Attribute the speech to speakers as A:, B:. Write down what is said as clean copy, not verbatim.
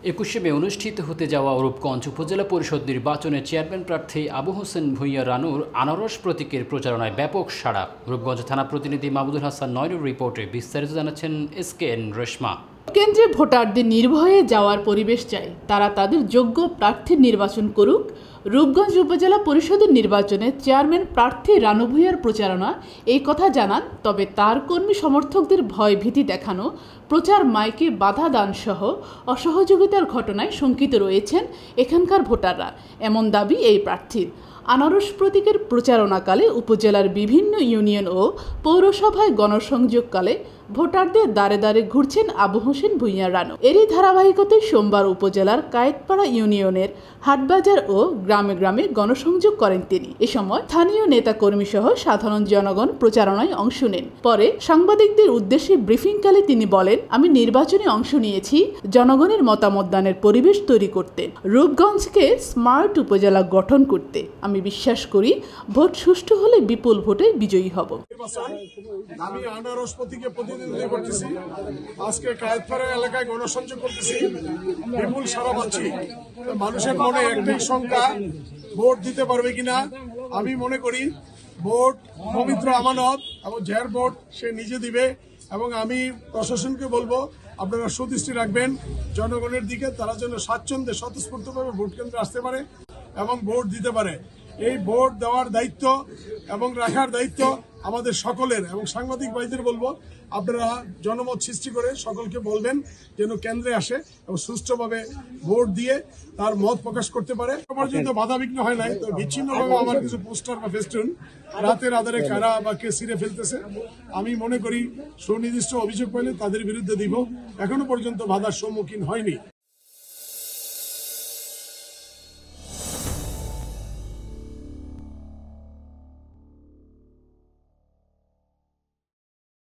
A: 21শে মে অনুষ্ঠিত হতে যাওয়া রূপগঞ্জ উপজেলা পরিষদ নির্বাচনে চেয়ারম্যান প্রার্থী আবু হোসেন ভূঁইয়া রানুর আনারস প্রতীকের প্রচারণায় ব্যাপক সাড়া। রূপগঞ্জ থানা প্রতিনিধি মাহমুদুল হাসান নয়নুর রিপোর্টে বিস্তারিত জানাচ্ছেন SKN রেশমা।
B: কেন্দ্রে ভোটারদের নির্ভয়ে যাওয়ার পরিবেশ চাই, তারা তাদের যোগ্য প্রার্থীর নির্বাচন করুক। রূপগঞ্জ উপজেলা পরিষদের নির্বাচনে চেয়ারম্যান প্রার্থী রানু ভূঁইয়ার প্রচারণা এই কথা জানান। তবে তার কর্মী সমর্থকদের ভয় ভীতি দেখানো, প্রচার মাইকে বাধা দান সহ অসহযোগিতার ঘটনায় শঙ্কিত রয়েছেন এখানকার ভোটাররা, এমন দাবি এই প্রার্থীর। আনারস প্রতীকের প্রচারণাকালে উপজেলার বিভিন্ন ইউনিয়ন ও পৌরসভায় গণসংযোগকালে ভোটারদের দ্বারে দ্বারে ঘুরছেন আবু হোসেন ভূঁইয়া রানু। এরই ধারাবাহিকতায় সোমবার উপজেলার কায়েতপাড়া ইউনিয়নের হাটবাজার ও গ্রামে গ্রামে গণসংযোগ করেন তিনি। এ সময় স্থানীয় নেতাকর্মী সহ সাধারণ জনগণ প্রচারণায় অংশ নেন। পরে সাংবাদিকদের উদ্দেশ্যে ব্রিফিংকালে তিনি বলেন, আমি নির্বাচনে অংশ নিয়েছি জনগণের মতামত দানের পরিবেশ তৈরি করতে, রূপগঞ্জকে স্মার্ট উপজেলা গঠন করতে। আমি বিশ্বাস করি ভোট সুষ্ঠু হলে বিপুল ভোটে বিজয়ী হব।
C: আমি আনারস প্রতীকে প্রতিনিধিত্ব করতেছি। আজকে কায়েতপাড়া এলাকায় গণসংযোগ করতেছি, বিপুল সারা পাচ্ছি। মানুষের মনে একটাই শঙ্কা, ভোট দিতে পারবে কিনা। আমি মনে করি ভোট পবিত্র আমানত এবং যার ভোট সে নিজে দিবে। এবং আমি প্রশাসনকে বলবো, আপনারা সুদৃষ্টি রাখবেন জনগণের দিকে, তারা যেন স্বাচ্ছন্দ্যে স্বতঃস্ফূর্তভাবে ভোট কেন্দ্রে আসতে পারে এবং ভোট দিতে পারে। এই ভোট দেওয়ার দায়িত্ব এবং রাখার দায়িত্ব আমাদের সকলের। এবং সাংবাদিক ভাইদের বলবো, আপনারা জনমত সৃষ্টি করে সকলকে বলবেন যেন কেন্দ্রে আসে এবং সুষ্ঠুভাবে ভোট দিয়ে তার মত প্রকাশ করতে পারে। পর্যন্ত বাধাবিঘ্ন হয় নাই, তো বিচ্ছিন্নভাবে আমার কিছু পোস্টার বা ফেস্টুন রাতের আধারে কারা বা কে ছিঁড়ে ফেলতেছে। আমি মনে করি সুনির্দিষ্ট অভিযোগ পাইলে তাদের বিরুদ্ধে দিব। এখনো পর্যন্ত বাধার সম্মুখীন হয়নি।